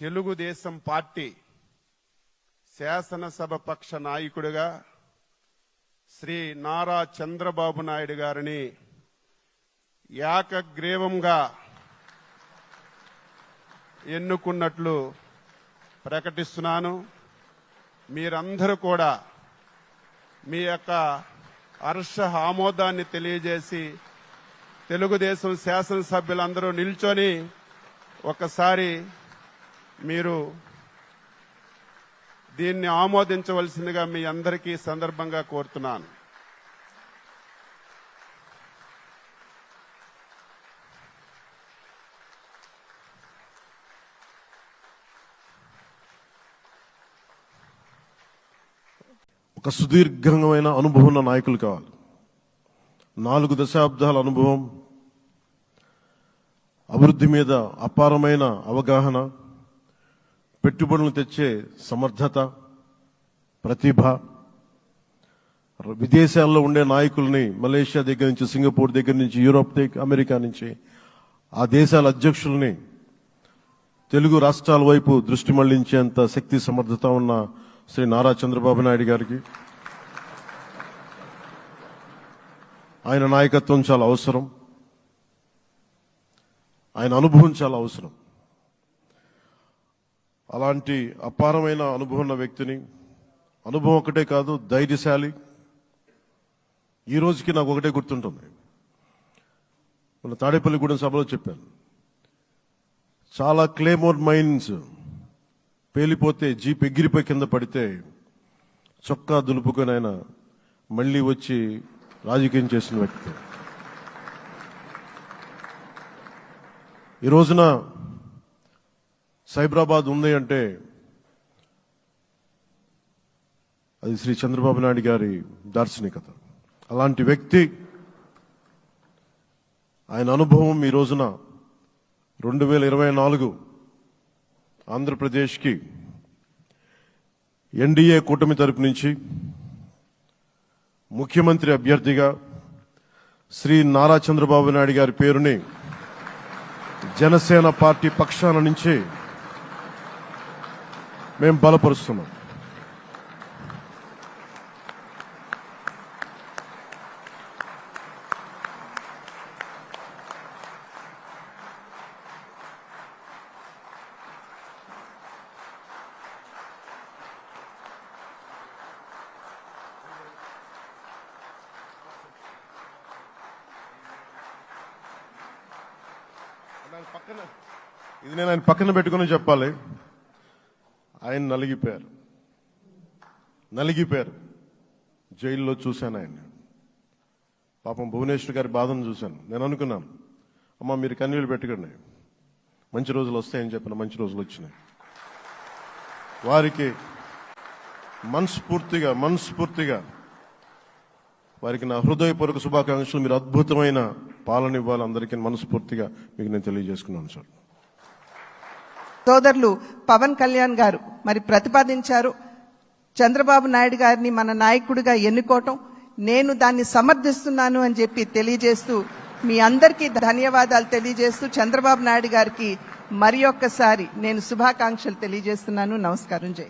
Telugu Desam party శాసనసభ పక్ష నాయకుడిగా శ్రీ నారా చంద్రబాబు నాయుడు గారిని ఏకగ్రీవంగా ఎన్నుకున్నట్లు ప్రకటిస్తున్నాను. మీరందరూ కూడా మీ యొక్క హర్ష ఆమోదాన్ని తెలియజేసి తెలుగుదేశం శాసనసభ్యులందరూ నిల్చొని ఒకసారి మీరు దీన్ని ఆమోదించవలసిందిగా మీ అందరికీ సందర్భంగా కోరుతున్నాను. ఒక సుదీర్ఘమైన అనుభవం ఉన్న నాయకులు కావాలి. 4 దశాబ్దాల అనుభవం, అభివృద్ధి మీద అపారమైన అవగాహన, పెట్టుబడులు తెచ్చే సమర్థత, ప్రతిభ, విదేశాల్లో ఉండే నాయకుల్ని మలేషియా దగ్గర నుంచి, సింగపూర్ దగ్గర నుంచి, యూరోప్ దగ్గర, అమెరికా నుంచి ఆ దేశాల అధ్యక్షుల్ని తెలుగు రాష్ట్రాల వైపు దృష్టి మళ్లించేంత శక్తి సమర్థత ఉన్న శ్రీ నారా చంద్రబాబు నాయుడు గారికి ఆయన నాయకత్వం చాలా అవసరం, ఆయన అనుభవం చాలా అవసరం. అలాంటి అపారమైన అనుభవం ఉన్న వ్యక్తిని, అనుభవం ఒకటే కాదు, ధైర్యశాలి. ఈ రోజుకి నాకు ఒకటే గుర్తుంటుంది. మన తాడేపల్లిగూడెం సభలో చెప్పాను, చాలా క్లేమోర్ మైన్స్ పేలిపోతే, జీప్ ఎగిరిపోయి కింద పడితే చొక్కా దులుపుకొని ఆయన మళ్ళీ వచ్చి రాజకీయం చేసిన వ్యక్తి. ఈ రోజున సైబరాబాద్ ఉంది అంటే అది శ్రీ చంద్రబాబు నాయుడు గారి దార్శనికత. అలాంటి వ్యక్తి, ఆయన అనుభవం ఈ రోజున 2024 ఆంధ్రప్రదేశ్కి ఎన్డీఏ కూటమి తరపు నుంచి ముఖ్యమంత్రి అభ్యర్థిగా శ్రీ నారా చంద్రబాబు నాయుడు గారి పేరుని జనసేన పార్టీ పక్షాన నుంచి మేము బలపరుస్తున్నాం. ఇది నేను ఆయన పక్కన పెట్టుకుని చెప్పాలి. ఆయన నలిగిపోయారు. జైల్లో చూశాను ఆయన. పాపం భువనేశ్వర్ గారి బాధను చూశాను. నేను అనుకున్నాను, అమ్మ మీరు కన్నీళ్ళు పెట్టుకోండి, మంచి రోజులు వస్తాయని చెప్పిన మంచి రోజులు వచ్చినాయి. వారికి మనస్ఫూర్తిగా వారికి నా హృదయపూర్వక శుభాకాంక్షలు. మీరు అద్భుతమైన పాలన ఇవ్వాలి అందరికీ మనస్ఫూర్తిగా మీకు నేను తెలియజేసుకున్నాను సార్. సోదరులు పవన్ కళ్యాణ్ గారు మరి ప్రతిపాదించారు చంద్రబాబు నాయుడు గారిని మన నాయకుడిగా ఎన్నుకోవటం. నేను దాన్ని సమర్థిస్తున్నాను అని చెప్పి తెలియజేస్తూ మీ అందరికీ ధన్యవాదాలు తెలియజేస్తూ చంద్రబాబు నాయుడు గారికి మరి ఒక్కసారి నేను శుభాకాంక్షలు తెలియజేస్తున్నాను. నమస్కారం. జై